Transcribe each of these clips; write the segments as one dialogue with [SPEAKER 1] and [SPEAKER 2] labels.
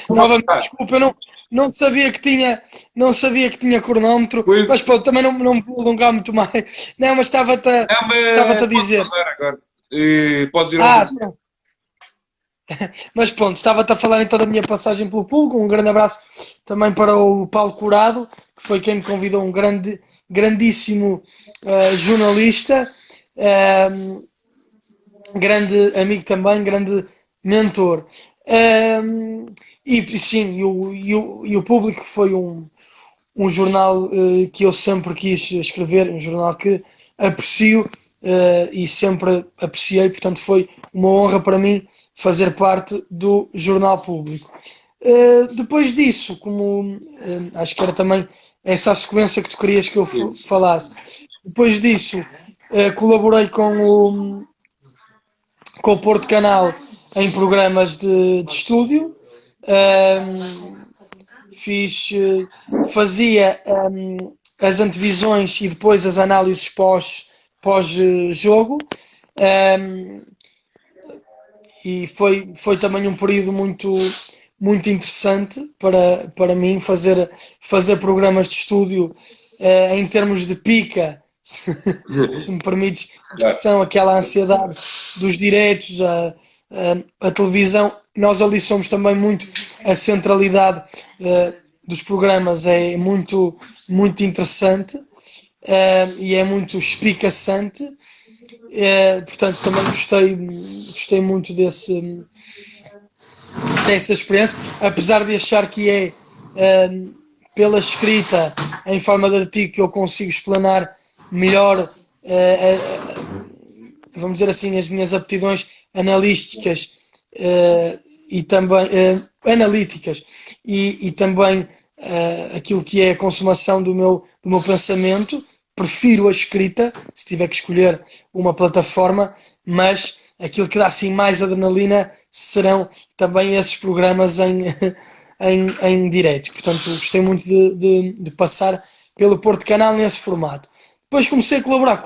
[SPEAKER 1] Novamente, desculpa, eu não sabia que tinha cronómetro,
[SPEAKER 2] Pois,
[SPEAKER 1] mas pô, também não me vou alongar muito mais. Não, mas
[SPEAKER 2] não,
[SPEAKER 1] estava-te a
[SPEAKER 2] mas podes
[SPEAKER 1] dizer.
[SPEAKER 2] falar agora. Podes ir ao
[SPEAKER 1] Ah,
[SPEAKER 2] jogo.
[SPEAKER 1] mas pronto, estava-te a falar então da minha passagem pelo público. Um grande abraço também para o Paulo Curado, que foi quem me convidou, um grandíssimo jornalista, eh, grande amigo também, grande mentor. Eh, e sim, e o público foi um jornal que eu sempre quis escrever, um jornal que aprecio e sempre apreciei, portanto foi uma honra para mim fazer parte do Jornal Público. Depois disso, como acho que era também essa a sequência que tu querias que eu
[SPEAKER 2] Sim.
[SPEAKER 1] falasse, depois disso colaborei com o Porto Canal em programas de estúdio. Um, fazia as antevisões e depois as análises pós-jogo. Um, e foi também um período muito interessante para mim fazer programas de estúdio em termos de pica, se me permites a
[SPEAKER 2] Claro.
[SPEAKER 1] expressão, aquela ansiedade dos direitos, a televisão. Nós ali somos também muito a centralidade dos programas é muito interessante e é muito espicaçante. Portanto, também gostei muito dessa experiência, apesar de achar que é pela escrita em forma de artigo que eu consigo explanar melhor, vamos dizer assim, as minhas aptidões analísticas e também analíticas e também aquilo que é a consumação do meu pensamento. Prefiro a escrita, se tiver que escolher uma plataforma, mas aquilo que dá assim mais adrenalina serão também esses programas em direto. Portanto, gostei muito de passar pelo Porto Canal nesse formato. Depois comecei a colaborar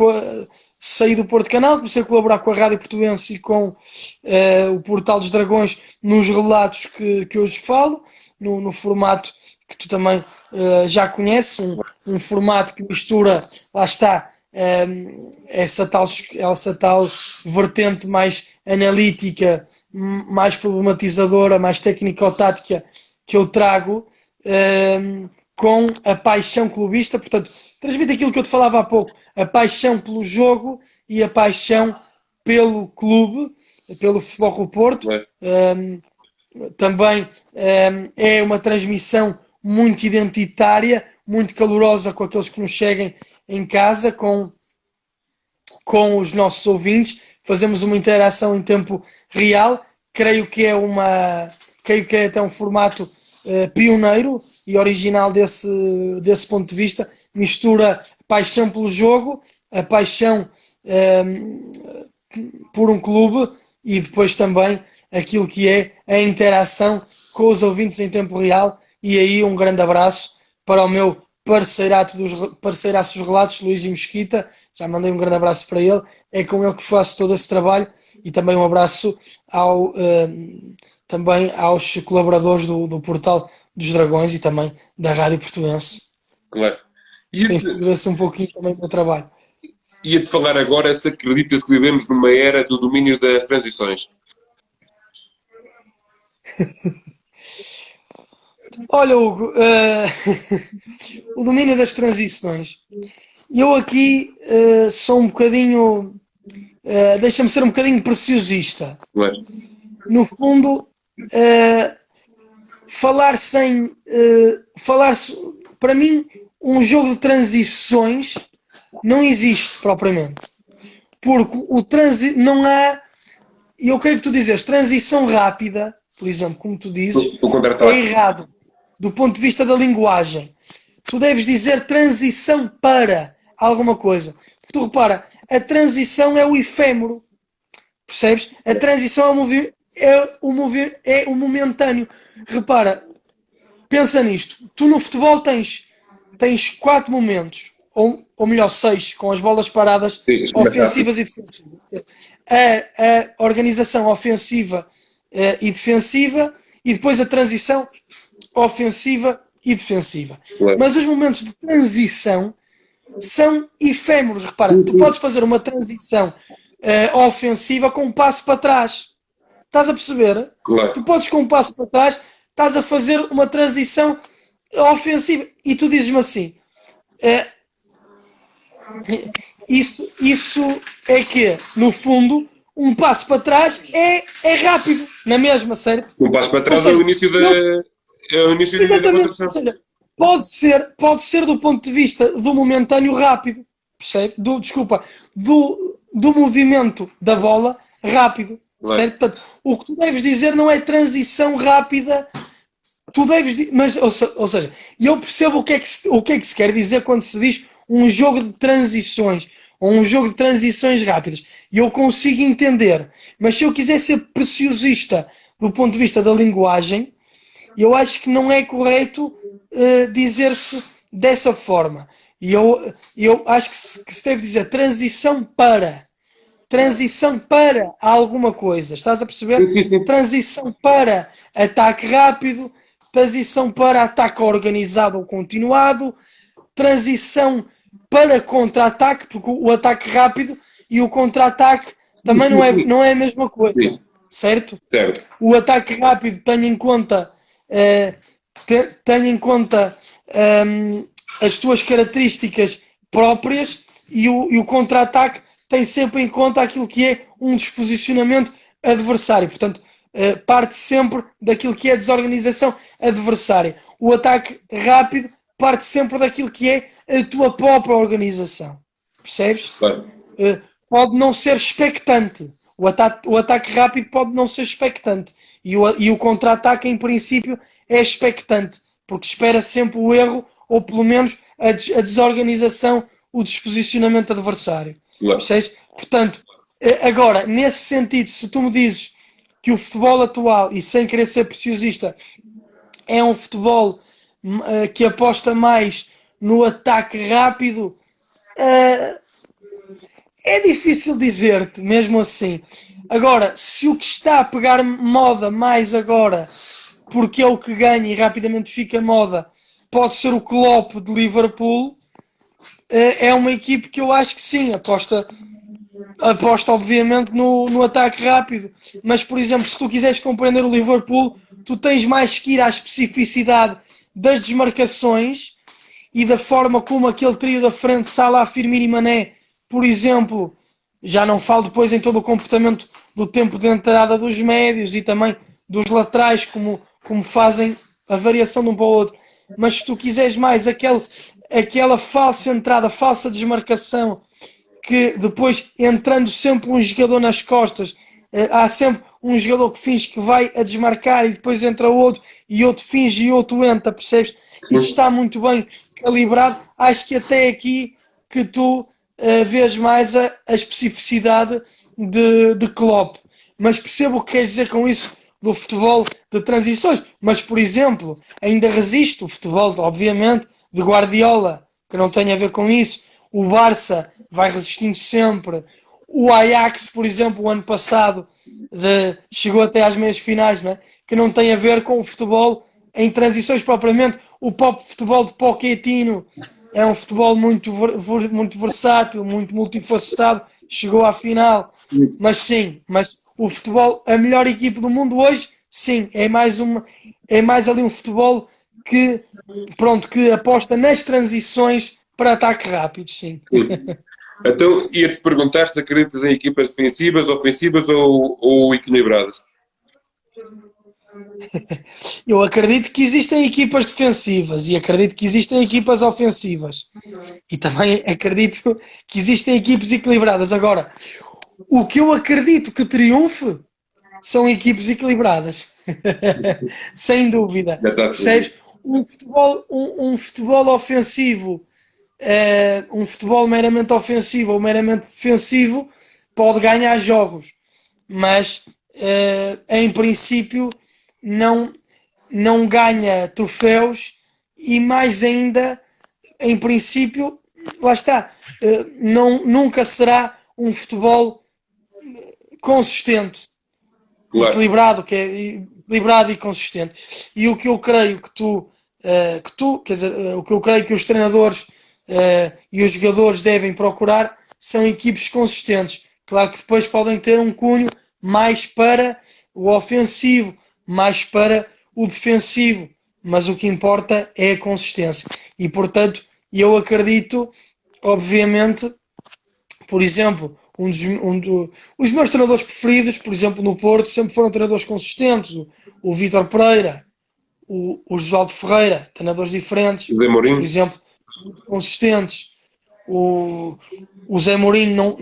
[SPEAKER 1] saí do Porto Canal, comecei a colaborar com a Rádio Portuense e com o Portal dos Dragões nos relatos que hoje falo, no formato que tu também já conheces, um formato que mistura, lá está, essa tal vertente mais analítica, mais problematizadora, mais técnico-tática que eu trago com a paixão clubista, portanto, transmite aquilo que eu te falava há pouco, a paixão pelo jogo e a paixão pelo clube, pelo Futebol Clube Porto.
[SPEAKER 2] Claro.
[SPEAKER 1] Também é uma transmissão muito identitária, muito calorosa com aqueles que nos seguem em casa, com os nossos ouvintes, fazemos uma interação em tempo real. Creio que é até um formato pioneiro e original desse ponto de vista. Mistura a paixão pelo jogo, a paixão por um clube e depois também aquilo que é a interação com os ouvintes em tempo real. E aí um grande abraço para o meu parceiraço dos relatos, Luís Mesquita. Já mandei um grande abraço para ele. É com ele que faço todo esse trabalho e também um abraço também aos colaboradores do Portal dos Dragões e também da Rádio Portuense.
[SPEAKER 2] Claro.
[SPEAKER 1] Tem
[SPEAKER 2] Ia-te
[SPEAKER 1] sido esse um pouquinho também do meu trabalho.
[SPEAKER 2] ia-te falar agora se acreditas que vivemos numa era do domínio das transições.
[SPEAKER 1] Olha, Hugo, o domínio das transições. Eu aqui sou um bocadinho. Deixa-me ser um bocadinho preciosista.
[SPEAKER 2] Claro.
[SPEAKER 1] No fundo, uh, falar sem. Falar. Para mim, um jogo de transições não existe propriamente. Porque não há. E eu creio que tu dizes transição rápida, por exemplo, como tu dizes,
[SPEAKER 2] O
[SPEAKER 1] é
[SPEAKER 2] contra-ataque.
[SPEAKER 1] errado do ponto de vista da linguagem. Tu deves dizer transição para alguma coisa. Porque tu repara, a transição é o efêmero, percebes? A transição é o momentâneo. Repara, pensa nisto. Tu no futebol tens 4 momentos, ou melhor, 6, com as bolas paradas
[SPEAKER 2] Sim, isto é rápido.
[SPEAKER 1] ofensivas e defensivas. A organização ofensiva e defensiva e depois a transição ofensiva e defensiva.
[SPEAKER 2] Claro.
[SPEAKER 1] Mas os momentos de transição são efêmeros. Repara, tu podes fazer uma transição ofensiva com um passo para trás. Estás a perceber?
[SPEAKER 2] Claro.
[SPEAKER 1] Tu podes com um passo para trás, estás a fazer uma transição ofensiva. E tu dizes-me assim, isso é que, no fundo, um passo para trás é rápido, na mesma, certo?
[SPEAKER 2] Um passo para trás
[SPEAKER 1] Ou seja,
[SPEAKER 2] é o início da, é o início da
[SPEAKER 1] exatamente,
[SPEAKER 2] contração.
[SPEAKER 1] ou seja, pode ser do ponto de vista do momentâneo rápido, percebe? Do movimento da bola rápido,
[SPEAKER 2] Claro.
[SPEAKER 1] certo? Portanto, o que tu deves dizer não é transição rápida, tu deves, mas, ou seja, eu percebo o que é que se quer dizer quando se diz um jogo de transições, ou um jogo de transições rápidas, e eu consigo entender, mas se eu quiser ser preciosista do ponto de vista da linguagem, eu acho que não é correto dizer-se dessa forma. E eu acho que se deve dizer transição para alguma coisa. Estás a perceber?
[SPEAKER 2] Sim, sim.
[SPEAKER 1] Transição para ataque rápido, transição para ataque organizado ou continuado, transição para contra-ataque, porque o ataque rápido e o contra-ataque também não é a mesma coisa.
[SPEAKER 2] Sim.
[SPEAKER 1] Certo?
[SPEAKER 2] Certo.
[SPEAKER 1] O ataque rápido tem em conta as tuas características próprias e o contra-ataque tem sempre em conta aquilo que é um desposicionamento adversário. Portanto, parte sempre daquilo que é a desorganização adversária. O ataque rápido parte sempre daquilo que é a tua própria organização. Percebes?
[SPEAKER 2] Claro.
[SPEAKER 1] Pode não ser expectante. O ataque rápido pode não ser expectante. E o contra-ataque, em princípio, é expectante. Porque espera sempre o erro, ou pelo menos a desorganização, o desposicionamento adversário.
[SPEAKER 2] Claro.
[SPEAKER 1] Portanto, agora, nesse sentido, se tu me dizes que o futebol atual, e sem querer ser preciosista, é um futebol que aposta mais no ataque rápido, é difícil dizer-te, mesmo assim. Agora, se o que está a pegar moda mais agora, porque é o que ganha e rapidamente fica moda, pode ser o Klopp de Liverpool, é uma equipe que eu acho que sim, aposta obviamente no ataque rápido. Mas, por exemplo, se tu quiseres compreender o Liverpool, tu tens mais que ir à especificidade das desmarcações e da forma como aquele trio da frente, Salah, Firmino e Mané, por exemplo, já não falo depois em todo o comportamento do tempo de entrada dos médios e também dos laterais, como fazem a variação de um para o outro. Mas se tu quiseres mais aquela falsa entrada, falsa desmarcação, que depois, entrando sempre um jogador nas costas, há sempre um jogador que finge que vai a desmarcar e depois entra outro, e outro finge e outro entra, percebes? Isso está muito bem calibrado. Acho que até aqui que tu vês mais a especificidade de Klopp. Mas percebo o que queres dizer com isso do futebol de transições. Mas, por exemplo, ainda resiste o futebol, obviamente, de Guardiola, que não tem a ver com isso. O Barça vai resistindo sempre. O Ajax, por exemplo, o ano passado chegou até às meias finais, não é? Que não tem a ver com o futebol em transições propriamente. O futebol de Pochettino é um futebol muito versátil, muito multifacetado, chegou à final. Mas sim, o futebol, a melhor equipe do mundo hoje, sim, é mais ali um futebol que aposta nas transições para ataque rápido, sim.
[SPEAKER 2] Então, ia-te perguntar se acreditas em equipas defensivas, ofensivas ou equilibradas?
[SPEAKER 1] Eu acredito que existem equipas defensivas e acredito que existem equipas ofensivas. E também acredito que existem equipes equilibradas. Agora, o que eu acredito que triunfe são equipes equilibradas. Sem dúvida. Percebes? Um futebol ofensivo, um futebol meramente ofensivo ou meramente defensivo pode ganhar jogos. Mas, em princípio, não ganha troféus e mais ainda, em princípio, lá está, nunca será um futebol consistente,
[SPEAKER 2] Claro.
[SPEAKER 1] equilibrado, que é, equilibrado e consistente. E o que eu creio quer dizer, o que eu creio que os treinadores e os jogadores devem procurar são equipes consistentes. Claro que depois podem ter um cunho mais para o ofensivo, mais para o defensivo, mas o que importa é a consistência. E, portanto, eu acredito, obviamente, por exemplo, os meus treinadores preferidos, por exemplo, no Porto, sempre foram treinadores consistentes. O Vítor Pereira, o Josualdo Ferreira, treinadores diferentes,
[SPEAKER 2] José
[SPEAKER 1] por
[SPEAKER 2] Mourinho.
[SPEAKER 1] exemplo, muito consistentes. O Zé Mourinho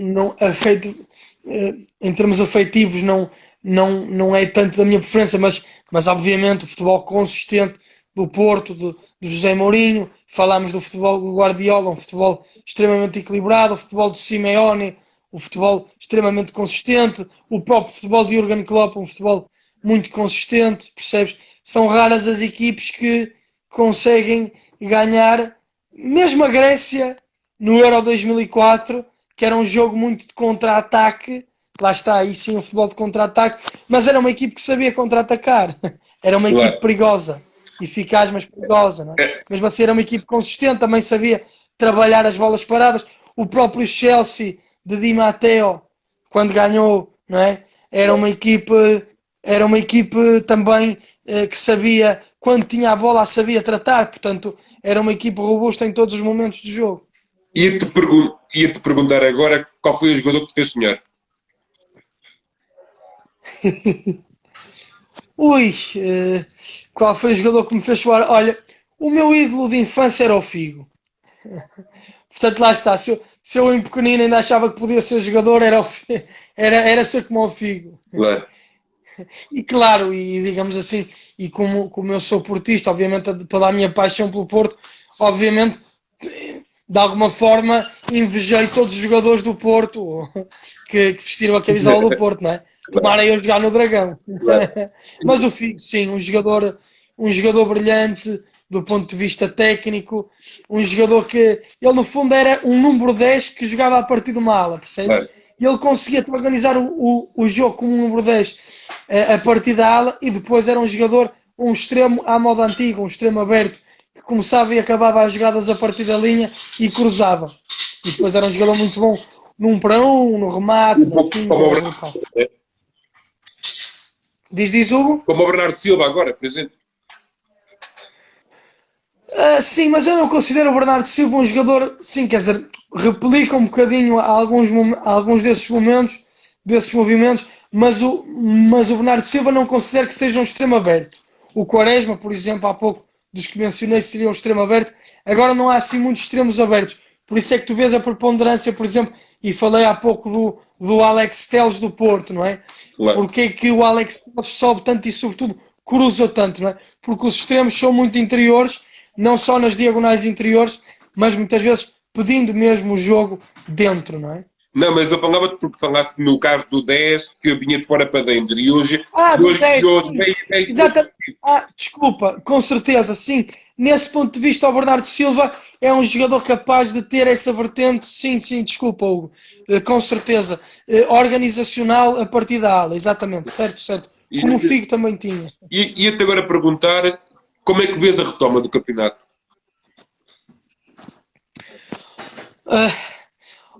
[SPEAKER 1] em termos afetivos não é tanto da minha preferência, mas obviamente o futebol consistente do Porto, do José Mourinho, falámos do futebol do Guardiola, um futebol extremamente equilibrado, o futebol de Simeone, o futebol extremamente consistente, o próprio futebol de Jürgen Klopp, um futebol muito consistente, percebes? São raras as equipes que conseguem ganhar, mesmo a Grécia no Euro 2004, que era um jogo muito de contra-ataque, lá está, aí sim o futebol de contra-ataque, mas era uma equipe que sabia contra-atacar, era uma equipe
[SPEAKER 2] Claro.
[SPEAKER 1] perigosa, eficaz mas perigosa, não é?
[SPEAKER 2] É,
[SPEAKER 1] Mesmo assim era uma equipe consistente, também sabia trabalhar as bolas paradas, o próprio Chelsea de Di Matteo, quando ganhou, não é? Era uma equipe também que sabia, quando tinha a bola, a sabia tratar, portanto, era uma equipe robusta em todos os momentos do jogo.
[SPEAKER 2] ia-te perguntar agora qual foi o jogador que te fez sonhar.
[SPEAKER 1] Ui, qual foi o jogador que me fez chorar? Olha, o meu ídolo de infância era o Figo. Portanto, lá está. Se eu em pequenino ainda achava que podia ser jogador, era ser como o Figo.
[SPEAKER 2] Claro.
[SPEAKER 1] E claro, e digamos assim, e como eu sou portista, obviamente toda a minha paixão pelo Porto, obviamente, de alguma forma, invejei todos os jogadores do Porto que vestiram a camisola do Porto, não é?
[SPEAKER 2] Claro.
[SPEAKER 1] Tomara eu jogar no Dragão.
[SPEAKER 2] Claro.
[SPEAKER 1] Mas o Figo, sim, um jogador brilhante do ponto de vista técnico, um jogador que, ele no fundo era um número 10 que jogava a partir de uma ala, percebes?
[SPEAKER 2] Claro.
[SPEAKER 1] E ele conseguia organizar o jogo como um número 10 a partir da ala e depois era um jogador, um extremo à moda antiga, um extremo aberto, que começava e acabava as jogadas a partir da linha e cruzava. E depois era um jogador muito bom num para um, no remate,
[SPEAKER 2] Um
[SPEAKER 1] na
[SPEAKER 2] pouco
[SPEAKER 1] finta,
[SPEAKER 2] como o
[SPEAKER 1] era
[SPEAKER 2] Bernardo
[SPEAKER 1] brutal.
[SPEAKER 2] Silva, né?
[SPEAKER 1] Diz Hugo?
[SPEAKER 2] Como o Bernardo Silva agora, por exemplo.
[SPEAKER 1] Sim, mas eu não considero o Bernardo Silva um jogador, sim, quer dizer, replica um bocadinho alguns desses momentos, desses movimentos, mas o Bernardo Silva não considero que seja um extremo aberto. O Quaresma, por exemplo, há pouco dos que mencionei, seria um extremo aberto. Agora não há assim muitos extremos abertos. Por isso é que tu vês a preponderância, por exemplo, e falei há pouco do Alex Telles do Porto, não é?
[SPEAKER 2] Claro.
[SPEAKER 1] Porque é que o Alex Telles sobe tanto e, sobretudo, cruza tanto, não é? Porque os extremos são muito interiores, não só nas diagonais interiores, mas muitas vezes pedindo mesmo o jogo dentro, não é?
[SPEAKER 2] Não, mas eu falava-te porque falaste no caso do 10 que vinha de fora para dentro e hoje,
[SPEAKER 1] Do
[SPEAKER 2] hoje,
[SPEAKER 1] 10,
[SPEAKER 2] hoje
[SPEAKER 1] sim.
[SPEAKER 2] veio
[SPEAKER 1] Exatamente. Desculpa, com certeza, sim. Nesse ponto de vista, o Bernardo Silva é um jogador capaz de ter essa vertente, sim, sim, desculpa, Hugo, com certeza. Organizacional a partir da ala, exatamente, certo, certo. Como o Figo também tinha.
[SPEAKER 2] Ia-te agora perguntar como é que vês a retoma do campeonato?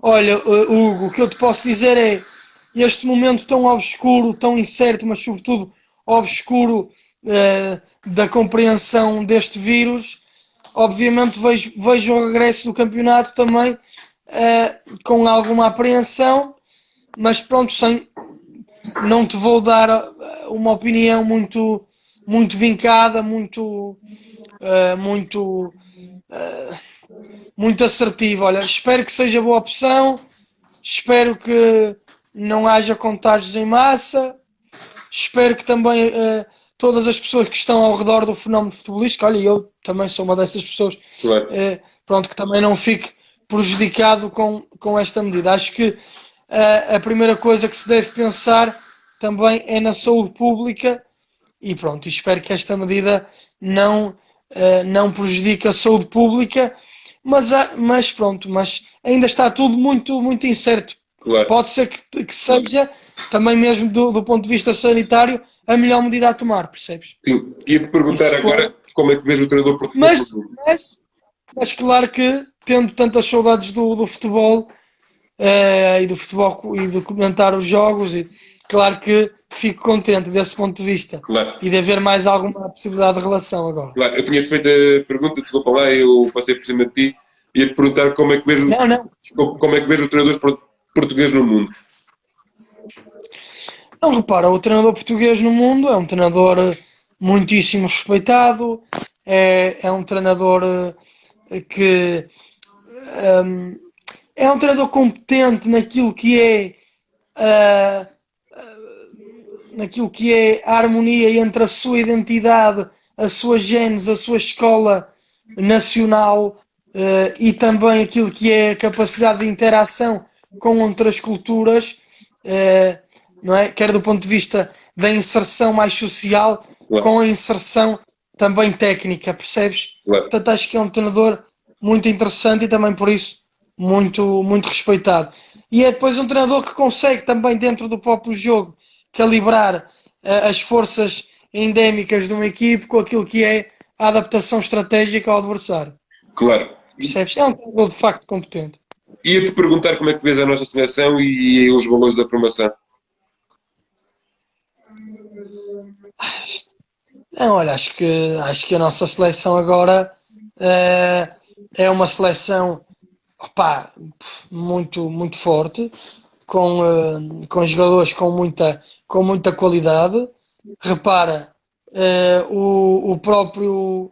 [SPEAKER 1] Olha, Hugo, o que eu te posso dizer é este momento tão obscuro, tão incerto, mas sobretudo obscuro da compreensão deste vírus. Obviamente vejo o regresso do campeonato também com alguma apreensão, mas pronto, não te vou dar uma opinião muito vincada, muito muito assertivo. Olha, espero que seja boa opção, espero que não haja contágios em massa, espero que também todas as pessoas que estão ao redor do fenómeno futebolístico, olha, eu também sou uma dessas pessoas,
[SPEAKER 2] Claro.
[SPEAKER 1] pronto, que também não fique prejudicado com esta medida. Acho que a primeira coisa que se deve pensar também é na saúde pública e pronto, espero que esta medida não prejudique a saúde pública, mas pronto, mas ainda está tudo muito incerto.
[SPEAKER 2] Claro.
[SPEAKER 1] Pode ser que seja, também mesmo do ponto de vista sanitário, a melhor medida a tomar, percebes?
[SPEAKER 2] Sim, ia-te perguntar
[SPEAKER 1] Isso foi.
[SPEAKER 2] agora como é que vês o treinador português
[SPEAKER 1] Mas,
[SPEAKER 2] no mundo.
[SPEAKER 1] mas, mas claro que, tendo tantas saudades do futebol, e do futebol e de comentar os jogos, e claro que fico contente desse ponto de vista
[SPEAKER 2] Claro,
[SPEAKER 1] e de haver mais alguma possibilidade de relação agora.
[SPEAKER 2] claro. Eu tinha-te feito a pergunta, desculpa lá, eu passei por cima de ti. Ia-te perguntar como é que vês,
[SPEAKER 1] Não, não.
[SPEAKER 2] como é que vês o treinador português no mundo.
[SPEAKER 1] Não, repara, o treinador português no mundo é um treinador muitíssimo respeitado, é um treinador que hum, é um treinador competente ah, naquilo que é a harmonia entre a sua identidade, a sua genes, a sua escola nacional, e também aquilo que é a capacidade de interação com outras culturas, eh, não é? Quer do ponto de vista da inserção mais social,
[SPEAKER 2] Claro,
[SPEAKER 1] com a inserção também técnica, percebes?
[SPEAKER 2] claro.
[SPEAKER 1] Portanto, acho que é um treinador muito interessante e também por isso muito respeitado. E é depois um treinador que consegue também, dentro do próprio jogo, calibrar as forças endémicas de uma equipe com aquilo que é a adaptação estratégica ao adversário.
[SPEAKER 2] Claro.
[SPEAKER 1] Percebes? É um treinador de facto competente.
[SPEAKER 2] Ia-te perguntar como é que vês a nossa seleção e os valores da formação.
[SPEAKER 1] Não, olha, acho que a nossa seleção agora eh, é uma seleção, opá, muito forte, com jogadores com muita qualidade. Repara, o próprio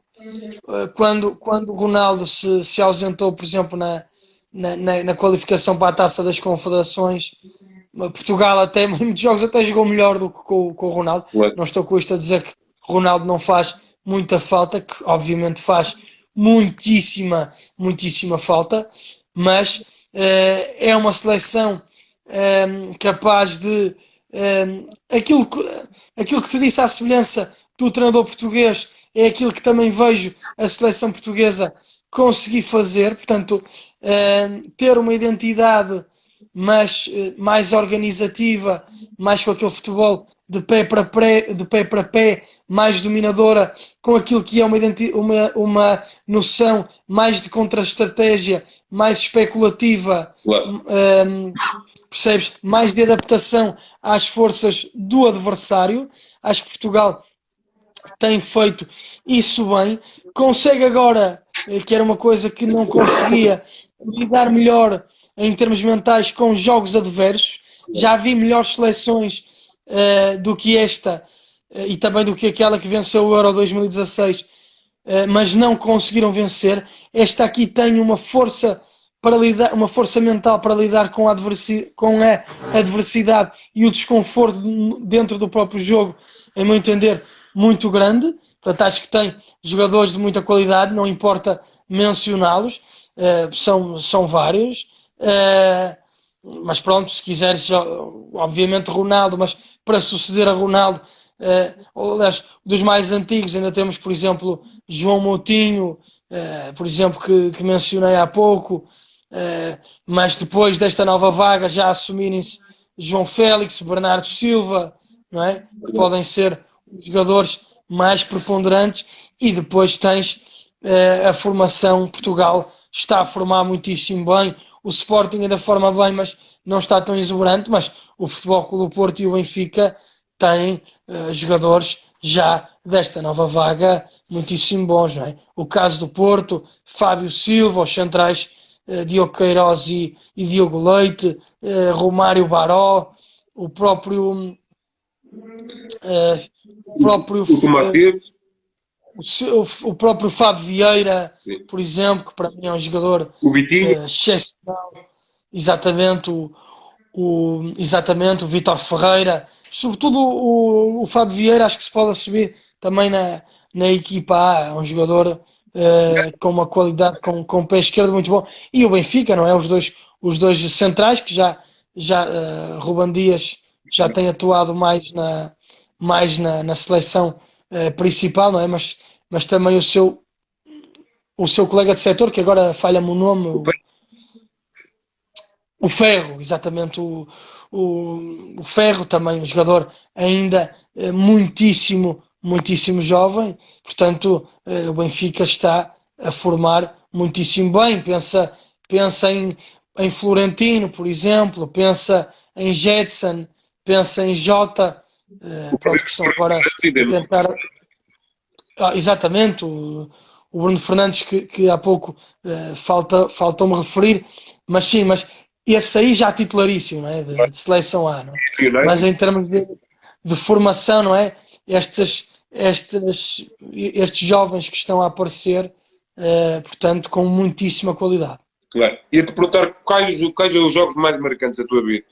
[SPEAKER 1] quando o Ronaldo se ausentou, por exemplo, na qualificação para a Taça das Confederações, Portugal até em muitos jogos até jogou melhor do que com o Ronaldo.
[SPEAKER 2] Claro,
[SPEAKER 1] Não estou com isto a dizer que Ronaldo não faz muita falta, que obviamente faz muitíssima falta, mas é uma seleção capaz de aquilo que te disse à semelhança do treinador português é aquilo que também vejo a seleção portuguesa conseguir fazer, portanto, ter uma identidade mas mais organizativa, mais com aquele futebol de pé para pé, mais dominadora, com aquilo que é uma noção mais de contra-estratégia, mais especulativa,
[SPEAKER 2] claro,
[SPEAKER 1] percebes? Mais de adaptação às forças do adversário. Acho que Portugal tem feito isso bem, consegue agora, que era uma coisa que não conseguia, lidar melhor em termos mentais com jogos adversos. Já vi melhores seleções do que esta e também do que aquela que venceu o Euro 2016, mas não conseguiram vencer. Esta aqui tem uma força mental para lidar com a adversidade e o desconforto dentro do próprio jogo, em meu entender, muito grande. Portanto, acho que tem jogadores de muita qualidade, não importa mencioná-los, são vários. Mas pronto, se quiseres, obviamente Ronaldo, mas para suceder a Ronaldo, aliás, dos mais antigos, ainda temos, por exemplo, João Moutinho, por exemplo, que mencionei há pouco, mas depois desta nova vaga já assumirem-se João Félix, Bernardo Silva, não é? Que podem ser os jogadores mais preponderantes, e depois tens a formação. Portugal está a formar muitíssimo bem, o Sporting ainda forma bem, mas não está tão exuberante, mas o Futebol Clube do Porto e o Benfica têm jogadores já desta nova vaga muitíssimo bons, não é? O caso do Porto, Fábio Silva, os centrais Diogo Queiroz e Diogo Leite, Romário Baró, o próprio eh, o próprio
[SPEAKER 2] o Tomás Esteves,
[SPEAKER 1] o próprio Fábio Vieira, por exemplo, que para mim é um jogador
[SPEAKER 2] o Vitinho,
[SPEAKER 1] excepcional, exatamente exatamente o Vítor Ferreira, sobretudo o Fábio Vieira, acho que se pode assumir também na equipa A, é um jogador com uma qualidade, com o pé esquerdo muito bom. E o Benfica, não é? Os dois centrais, que já Ruben Dias já tem atuado mais na seleção principal, não é? Mas também o seu colega de setor, que agora falha-me o nome, o Ferro, exatamente, o Ferro também, um jogador ainda muitíssimo jovem, portanto, o Benfica está a formar muitíssimo bem. Pensa em Florentino, por exemplo, pensa em Jetson, pensa em Jota,
[SPEAKER 2] O
[SPEAKER 1] pronto,
[SPEAKER 2] Fernando
[SPEAKER 1] que estão agora
[SPEAKER 2] ainda
[SPEAKER 1] a
[SPEAKER 2] não.
[SPEAKER 1] tentar. Exatamente, o Bruno Fernandes, que há pouco faltou-me referir, mas sim, mas esse aí já titularíssimo, não é? De seleção A, não é? Mas
[SPEAKER 2] United.
[SPEAKER 1] em termos de formação, não é? Estes jovens que estão a aparecer, portanto, com muitíssima qualidade.
[SPEAKER 2] Claro. Ia-te perguntar quais são os jogos mais marcantes da tua vida?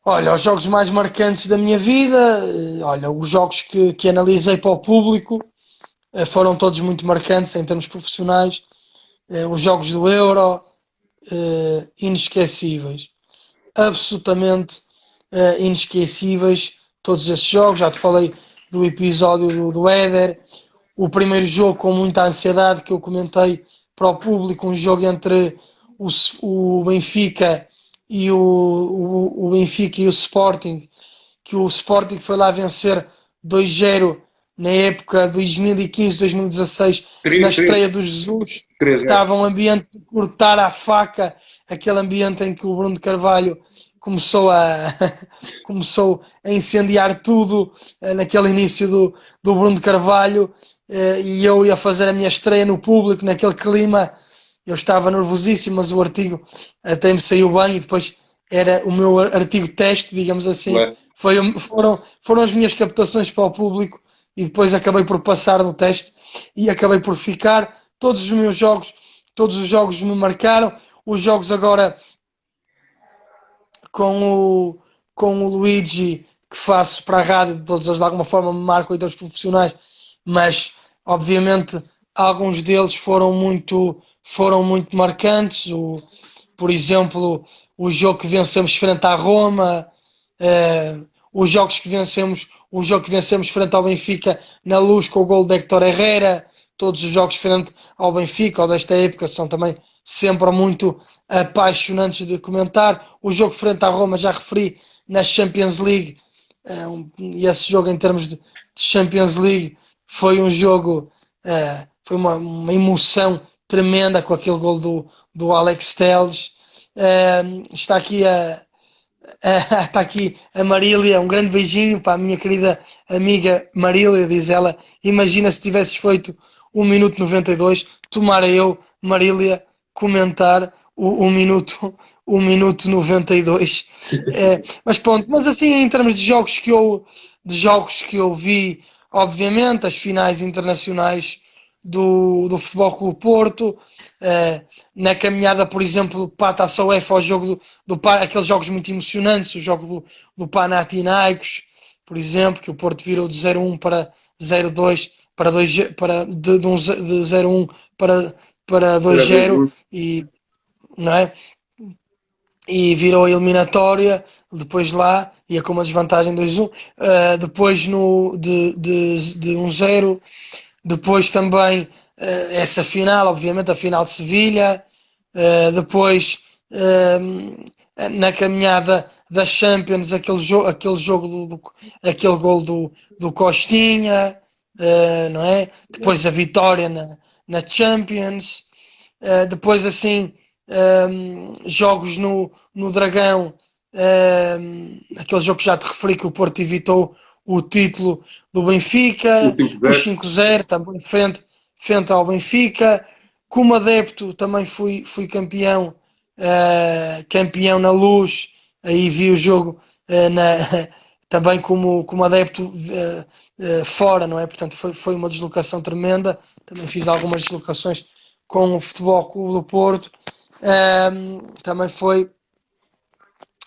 [SPEAKER 1] Olha, os jogos mais marcantes da minha vida, olha, os jogos que analisei para o público foram todos muito marcantes em termos profissionais. Os jogos do Euro, inesquecíveis, absolutamente inesquecíveis. Todos esses jogos, já te falei do episódio do Éder, o primeiro jogo com muita ansiedade que eu comentei para o público, um jogo entre o Benfica o Benfica e o Sporting, que o Sporting foi lá vencer 2-0 na época 2015-2016, na
[SPEAKER 2] 3, 3,
[SPEAKER 1] estreia do Jesus.
[SPEAKER 2] 3, 0.
[SPEAKER 1] Estava um ambiente de cortar à faca, aquele ambiente em que o Bruno de Carvalho começou a, começou a incendiar tudo naquele início do Bruno de Carvalho, e eu ia fazer a minha estreia no público, naquele clima. Eu estava nervosíssimo, mas o artigo até me saiu bem e depois era o meu artigo teste, digamos assim.
[SPEAKER 2] Claro.
[SPEAKER 1] Foram as minhas captações para o público e depois acabei por passar no teste e acabei por ficar. Todos os jogos me marcaram. Os jogos agora com o, com o Luigi que faço para a rádio, todos eles de alguma forma me marcam em termos profissionais, mas obviamente alguns deles foram muito marcantes. Por exemplo, o jogo que vencemos frente à Roma, os jogos que vencemos, o jogo que vencemos frente ao Benfica na Luz com o gol de Héctor Herrera, todos os jogos frente ao Benfica ou desta época são também sempre muito apaixonantes de comentar. O jogo frente à Roma, já referi, na Champions League, e esse jogo em termos de Champions League foi um jogo, foi uma emoção tremenda com aquele gol do Alex Telles. Está aqui está aqui a Marília, um grande beijinho para a minha querida amiga Marília, diz ela. Imagina se tivesses feito 1 minuto 92, tomara eu, Marília, comentar o minuto 92. Mas pronto, mas assim em termos de jogos que eu vi, obviamente, as finais internacionais do Futebol Clube Porto, eh, na caminhada, por exemplo, para a Taça UEFA, ao jogo aqueles jogos muito emocionantes, o jogo do Panathinaikos, por exemplo, que o Porto virou de 0-1 para 0-2, para 2, de 0-1 para 2-0 e, não é? E virou a eliminatória, depois lá, ia com uma desvantagem 2-1, depois de 1-0, depois também essa final, obviamente, a final de Sevilha, depois na caminhada da Champions, aquele jogo aquele gol do Costinha, não é? Depois a vitória na Champions, depois assim jogos no Dragão, aquele jogo que já te referi que o Porto evitou o título do
[SPEAKER 2] O
[SPEAKER 1] Benfica, os
[SPEAKER 2] 5-0.
[SPEAKER 1] 5-0 também frente ao Benfica. Como adepto também fui campeão na Luz, aí vi o jogo também como adepto fora, não é? Portanto, foi uma deslocação tremenda. Também fiz algumas deslocações com o Futebol Clube do Porto. Também foi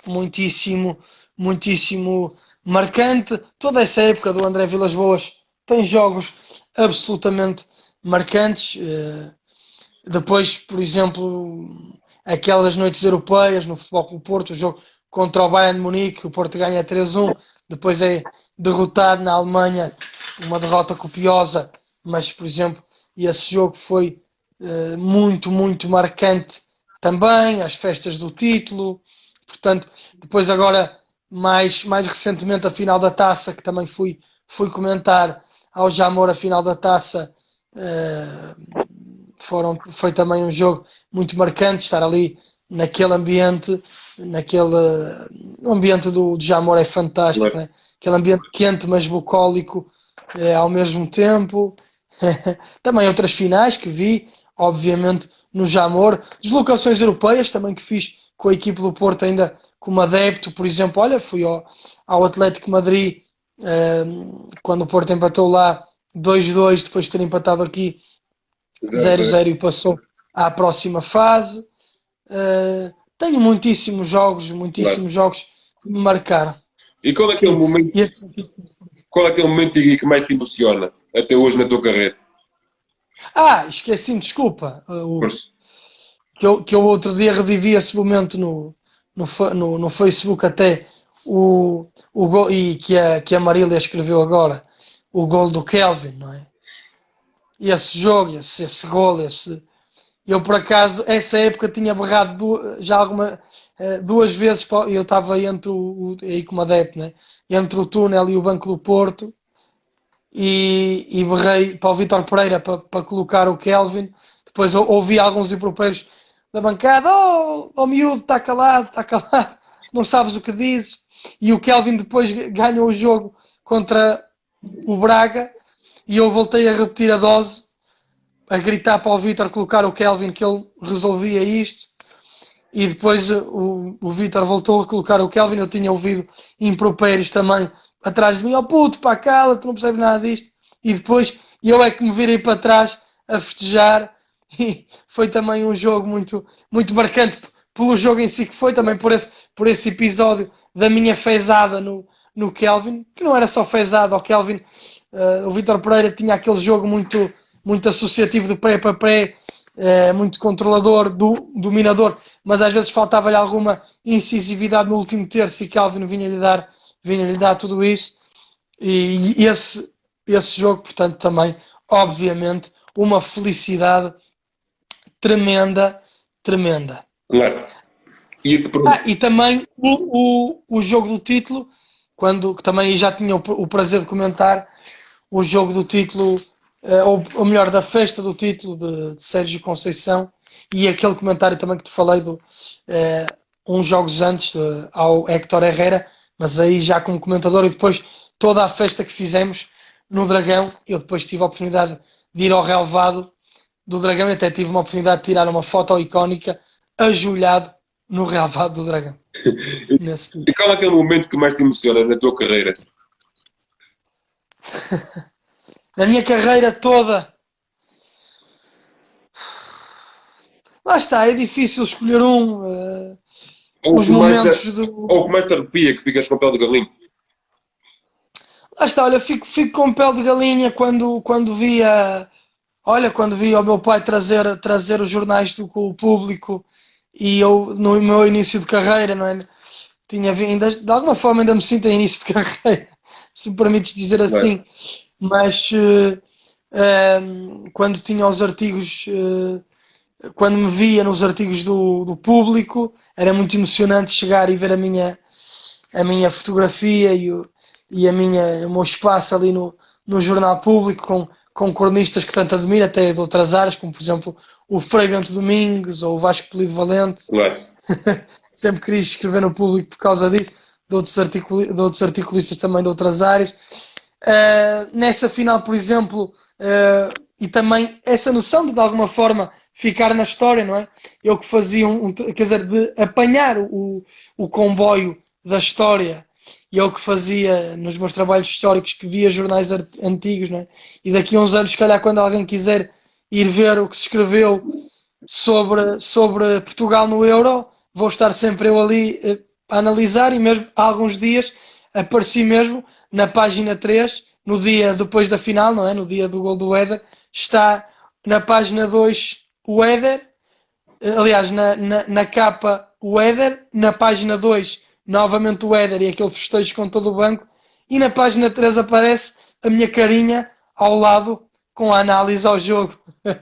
[SPEAKER 1] muitíssimo, muitíssimo marcante. Toda essa época do André Vilas Boas tem jogos absolutamente marcantes. Depois, por exemplo, aquelas noites europeias no Futebol Clube Porto, o jogo contra o Bayern de Munique, o Porto ganha 3-1, depois é derrotado na Alemanha, uma derrota copiosa, mas, por exemplo, esse jogo foi muito, muito marcante também, as festas do título. Portanto, depois agora mais recentemente a final da Taça, que também fui comentar ao Jamor a final da Taça. eh, Foi também um jogo muito marcante, estar ali naquele ambiente, naquele o ambiente do Jamor é fantástico,
[SPEAKER 2] Claro.
[SPEAKER 1] né? Aquele ambiente quente, mas bucólico ao mesmo tempo. Também outras finais que vi, obviamente, no Jamor. Deslocações europeias também que fiz com a equipe do Porto ainda como adepto, por exemplo, olha, fui ao Atlético Madrid quando o Porto empatou lá 2-2, depois de ter empatado aqui
[SPEAKER 2] Exato,
[SPEAKER 1] 0-0 e passou à próxima fase. Tenho
[SPEAKER 2] claro.
[SPEAKER 1] muitíssimos jogos que me marcaram.
[SPEAKER 2] E qual é aquele
[SPEAKER 1] Que
[SPEAKER 2] momento,
[SPEAKER 1] esse-
[SPEAKER 2] qual é aquele momento que mais te emociona até hoje na tua carreira?
[SPEAKER 1] Esqueci-me, desculpa.
[SPEAKER 2] Força.
[SPEAKER 1] Que eu outro dia revivi esse momento no Facebook até o gol, e que a Marília escreveu agora, o gol do Kelvin, não é? E esse jogo, esse gol, eu por acaso, essa época tinha berrado já duas vezes, eu estava aí como adepto, né? Entre o túnel e o Banco do Porto, e berrei para o Vítor Pereira para colocar o Kelvin. Depois ouvi alguns impropérios da bancada: oh miúdo, está calado, não sabes o que dizes. E o Kelvin depois ganhou o jogo contra o Braga, e eu voltei a repetir a dose, a gritar para o Vítor colocar o Kelvin, que ele resolvia isto. E depois o Vítor voltou a colocar o Kelvin. Eu tinha ouvido impropérios também atrás de mim: oh puto, pá, cala, tu não percebes nada disto. E depois eu é que me virei para trás a festejar. E foi também um jogo muito marcante pelo jogo em si, que foi também por esse episódio da minha fezada no Kelvin, que não era só fezada ao Kelvin. O Vítor Pereira tinha aquele jogo muito associativo de pré para pré, muito controlador, dominador, mas às vezes faltava-lhe alguma incisividade no último terço, e Calvin vinha-lhe dar tudo isso. E esse jogo, portanto, também, obviamente, uma felicidade tremenda, tremenda.
[SPEAKER 2] Claro. E pronto.
[SPEAKER 1] E também o jogo do título, que também já tinha o prazer de comentar, o jogo do título, ou melhor, da festa do título de Sérgio Conceição, e aquele comentário também que te falei uns jogos antes ao Héctor Herrera, mas aí já como comentador, e depois toda a festa que fizemos no Dragão. Eu depois tive a oportunidade de ir ao relvado do Dragão, e até tive uma oportunidade de tirar uma foto icónica ajoelhado no relvado do Dragão. Nesse
[SPEAKER 2] E qual é aquele momento que mais te emociona na tua carreira?
[SPEAKER 1] Na minha carreira toda, lá está, é difícil escolher
[SPEAKER 2] Ou
[SPEAKER 1] os
[SPEAKER 2] que mais te,
[SPEAKER 1] momentos
[SPEAKER 2] ou que mais te arrepia, que ficas com pele de galinha?
[SPEAKER 1] Lá está, olha, fico com pele de galinha quando via. Olha, quando via o meu pai trazer os jornais com o Público, e eu, no meu início de carreira, não é? Tinha vindo, de alguma forma ainda me sinto em início de carreira, se me permites dizer
[SPEAKER 2] Claro.
[SPEAKER 1] assim, mas quando tinha os artigos, quando me via nos artigos do Público, era muito emocionante chegar e ver a minha fotografia o meu espaço ali no Jornal Público, com cronistas que tanto admiro, até de outras áreas, como por exemplo o Frei Bento Domingues ou o Vasco Polido Valente.
[SPEAKER 2] Claro.
[SPEAKER 1] Sempre queria escrever no Público por causa disso, de outros articulistas também de outras áreas. Nessa final, por exemplo, e também essa noção de alguma forma ficar na história, não é? Eu que fazia quer dizer, de apanhar o comboio da história, e eu que fazia nos meus trabalhos históricos, que via jornais antigos, não é? E daqui a uns anos, se calhar, quando alguém quiser ir ver o que se escreveu sobre Portugal no Euro, vou estar sempre eu ali a analisar, e mesmo há alguns dias apareci mesmo na página 3, no dia depois da final, não é? No dia do gol do Éder, está na página 2 o Éder, aliás, na capa o Éder, na página 2 novamente o Éder e aquele festejo com todo o banco, e na página 3 aparece a minha carinha ao lado com a análise ao jogo.
[SPEAKER 2] É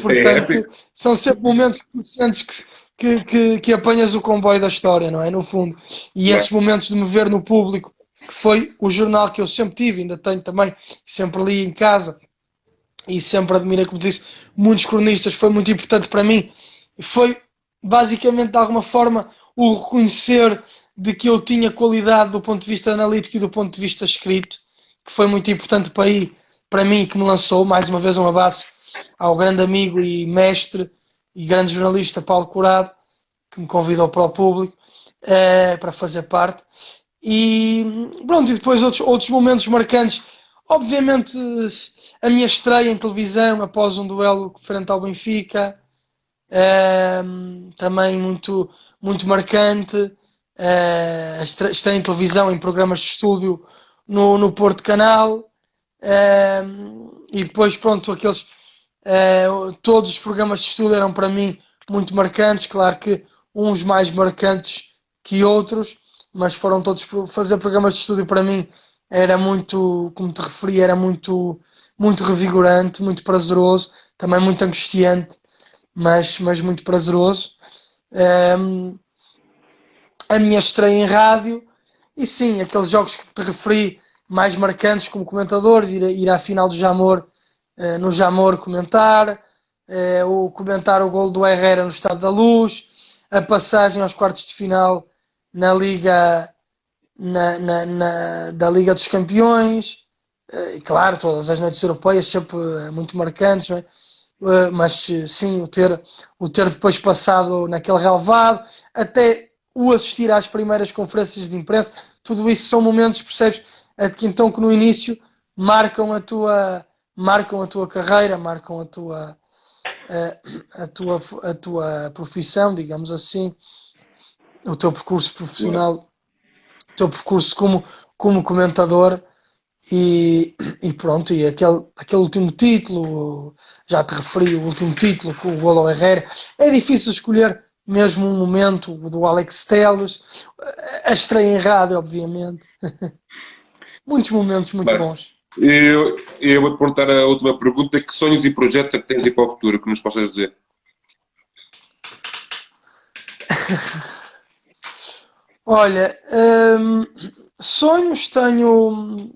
[SPEAKER 1] Portanto,
[SPEAKER 2] épico.
[SPEAKER 1] são sempre momentos que tu sentes que apanhas o comboio da história, não é? No fundo. E esses momentos de me ver no público, que foi o jornal que eu sempre tive, ainda tenho também, sempre li em casa e sempre admirei, como disse, muitos cronistas, foi muito importante para mim. Foi basicamente, de alguma forma, o reconhecer de que eu tinha qualidade do ponto de vista analítico e do ponto de vista escrito, que foi muito importante para mim e que me lançou. Mais uma vez, um abraço ao grande amigo e mestre e grande jornalista Paulo Curado, que me convidou para o público para fazer parte. E pronto, e depois outros momentos marcantes. Obviamente, a minha estreia em televisão após um duelo frente ao Benfica, também muito marcante. Estreia em televisão, em programas de estúdio no Porto Canal. E depois, pronto, todos os programas de estúdio eram para mim muito marcantes. Claro que uns mais marcantes que outros, mas foram todos. Fazer programas de estúdio para mim era muito, como te referi, era muito revigorante, muito prazeroso, também muito angustiante, mas muito prazeroso. A minha estreia em rádio, e sim, aqueles jogos que te referi, mais marcantes como comentadores, ir à final do Jamor, no Jamor comentar, o comentar o gol do Herrera no Estádio da Luz, a passagem aos quartos de final na Liga, da Liga dos Campeões, e claro, todas as noites europeias sempre muito marcantes, não é? Mas sim, o ter depois passado naquele relvado, até o assistir às primeiras conferências de imprensa, tudo isso são momentos, percebes, que então que no início marcam a tua carreira, marcam a tua profissão, digamos assim, o teu percurso profissional, o teu percurso como comentador. E pronto, e aquele último título, já te referi, o último título com o gol ao Herrera. É difícil escolher mesmo um momento, o do Alex Telles, a estreia em rádio, obviamente. Muitos momentos muito
[SPEAKER 2] Bem,
[SPEAKER 1] bons.
[SPEAKER 2] eu vou-te perguntar a última pergunta: que sonhos e projetos é que tens aí para o futuro, que nos possas dizer?
[SPEAKER 1] Olha, sonhos tenho.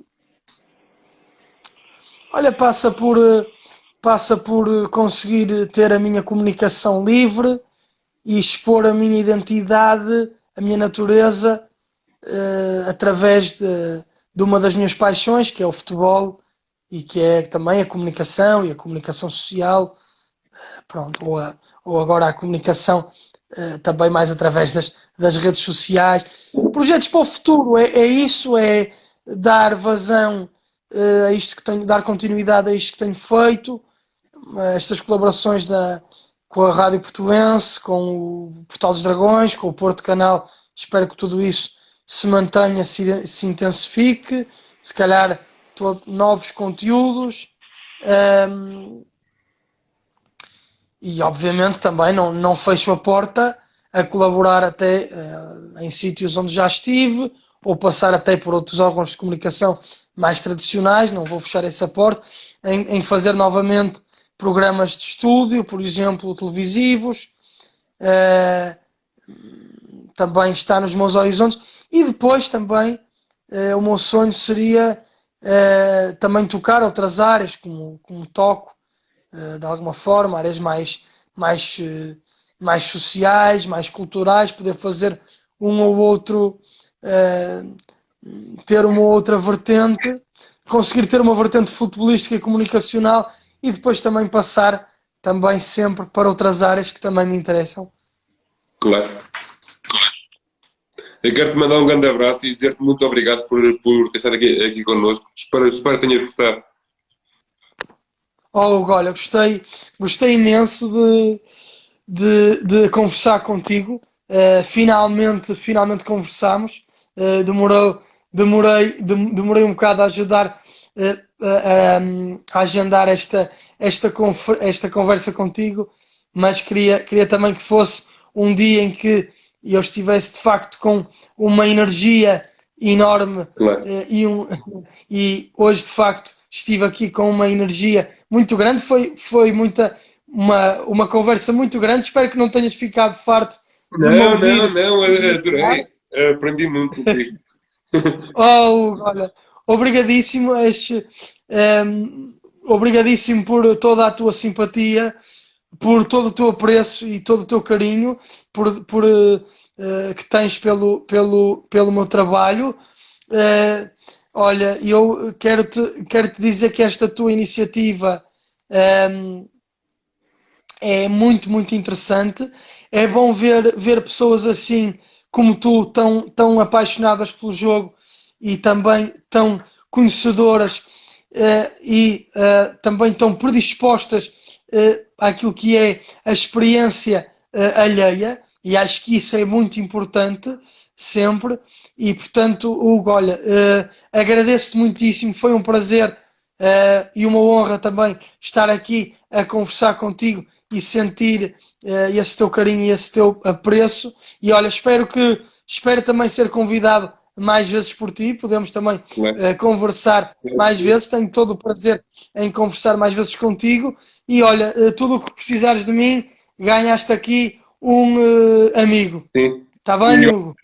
[SPEAKER 1] Olha, passa por conseguir ter a minha comunicação livre e expor a minha identidade, a minha natureza, através de uma das minhas paixões, que é o futebol, e que é também a comunicação social, pronto, ou agora a comunicação também mais através das redes sociais. Projetos para o futuro, é isso, é dar vazão a isto que tenho, dar continuidade a isto que tenho feito, estas colaborações com a Rádio Portuense, com o Portal dos Dragões, com o Porto Canal. Espero que tudo isso se mantenha, se intensifique, se calhar novos conteúdos. E obviamente também não fecho a porta a colaborar até em sítios onde já estive, ou passar até por outros órgãos de comunicação mais tradicionais, não vou fechar essa porta, em fazer novamente programas de estúdio, por exemplo, televisivos. Uh, Também está nos meus horizontes. E depois também o meu sonho seria também tocar outras áreas, como toco, de alguma forma, áreas mais sociais, mais culturais, poder fazer um ou outro, ter uma outra vertente, conseguir ter uma vertente futebolística e comunicacional, e depois também passar também sempre para outras áreas que também me interessam.
[SPEAKER 2] Claro. Eu quero-te mandar um grande abraço e dizer-te muito obrigado por ter estado aqui connosco. Espero que tenhas gostado.
[SPEAKER 1] Oh, Hugo, olha, gostei imenso de conversar contigo. Finalmente conversamos. Demorei um bocado a ajudar a agendar esta conversa contigo, mas queria também que fosse um dia em que eu estivesse de facto com uma energia enorme,
[SPEAKER 2] Claro.
[SPEAKER 1] e hoje de facto estive aqui com uma energia muito grande. Foi uma conversa muito grande. Espero que não tenhas ficado farto de me
[SPEAKER 2] Não, não,
[SPEAKER 1] ouvir.
[SPEAKER 2] não, adorei. Aprendi muito contigo.
[SPEAKER 1] Oh, olha, obrigadíssimo, obrigadíssimo por toda a tua simpatia, por todo o teu apreço e todo o teu carinho que tens pelo meu trabalho. Eh, Olha, eu quero te dizer que esta tua iniciativa ehm, é muito, muito interessante. É bom ver pessoas assim como tu, tão apaixonadas pelo jogo e também tão conhecedoras e também tão predispostas àquilo que é a experiência alheia. E acho que isso é muito importante sempre. E portanto, Hugo, olha, agradeço muitíssimo. Foi um prazer e uma honra também estar aqui a conversar contigo e sentir esse teu carinho e esse teu apreço. E olha, espero também ser convidado mais vezes por ti. Podemos também
[SPEAKER 2] Claro.
[SPEAKER 1] conversar mais vezes. Tenho todo o prazer em conversar mais vezes contigo. E olha, tudo o que precisares de mim, ganhaste aqui um amigo.
[SPEAKER 2] Sim.
[SPEAKER 1] Está
[SPEAKER 2] E,
[SPEAKER 1] bem, Hugo?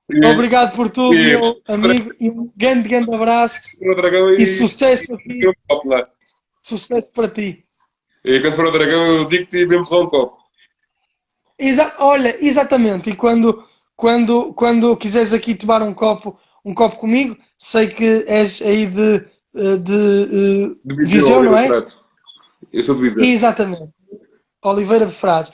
[SPEAKER 2] e,
[SPEAKER 1] Obrigado por tudo,
[SPEAKER 2] e,
[SPEAKER 1] meu amigo, e um grande, grande abraço
[SPEAKER 2] para o Dragão
[SPEAKER 1] e
[SPEAKER 2] e
[SPEAKER 1] sucesso
[SPEAKER 2] um
[SPEAKER 1] aqui,
[SPEAKER 2] copo lá.
[SPEAKER 1] sucesso para ti.
[SPEAKER 2] E quando for ao Dragão, eu digo-te e bebemos lá um copo.
[SPEAKER 1] Olha, exatamente. E quando quiseres aqui tomar um copo comigo, sei que és aí
[SPEAKER 2] De
[SPEAKER 1] de
[SPEAKER 2] Viseu ao
[SPEAKER 1] Viseu, não
[SPEAKER 2] Oliveira
[SPEAKER 1] é?
[SPEAKER 2] Prato. Eu sou de Viseu.
[SPEAKER 1] Exatamente. Oliveira de Frades.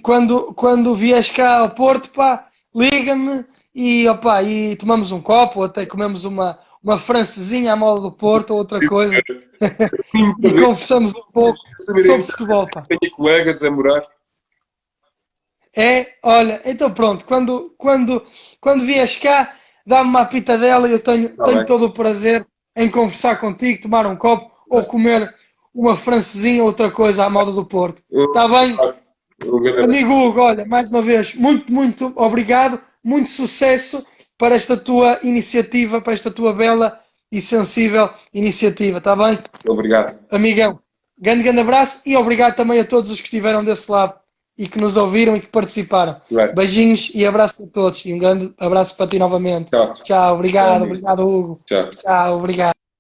[SPEAKER 1] Quando vieres cá ao Porto, pá, liga-me e, opa, e tomamos um copo, ou até comemos uma francesinha à moda do Porto, ou outra coisa,
[SPEAKER 2] Tenho
[SPEAKER 1] e
[SPEAKER 2] prazer
[SPEAKER 1] conversamos um pouco
[SPEAKER 2] em saber
[SPEAKER 1] sobre
[SPEAKER 2] ainda
[SPEAKER 1] futebol, pá.
[SPEAKER 2] que tenho colegas a morar.
[SPEAKER 1] Olha, então pronto, quando vieres cá, dá-me uma pitadela e eu tenho,
[SPEAKER 2] Está
[SPEAKER 1] tenho
[SPEAKER 2] bem.
[SPEAKER 1] todo o prazer em conversar contigo, tomar um copo ou comer uma francesinha ou outra coisa à moda do Porto.
[SPEAKER 2] Um
[SPEAKER 1] Está bem?
[SPEAKER 2] abraço. Um grande abraço.
[SPEAKER 1] Amigo Hugo, olha, mais uma vez, muito, muito obrigado, muito sucesso para esta tua iniciativa, para esta tua bela e sensível iniciativa, está bem?
[SPEAKER 2] Obrigado.
[SPEAKER 1] Amigão, grande, grande abraço e obrigado também a todos os que estiveram desse lado e que nos ouviram e que participaram.
[SPEAKER 2] Claro.
[SPEAKER 1] Beijinhos e abraços a todos e um grande abraço para ti novamente.
[SPEAKER 2] Tchau.
[SPEAKER 1] Tchau,
[SPEAKER 2] Tchau,
[SPEAKER 1] obrigado,
[SPEAKER 2] amigo.
[SPEAKER 1] obrigado, Hugo.
[SPEAKER 2] Tchau.
[SPEAKER 1] Tchau, obrigado.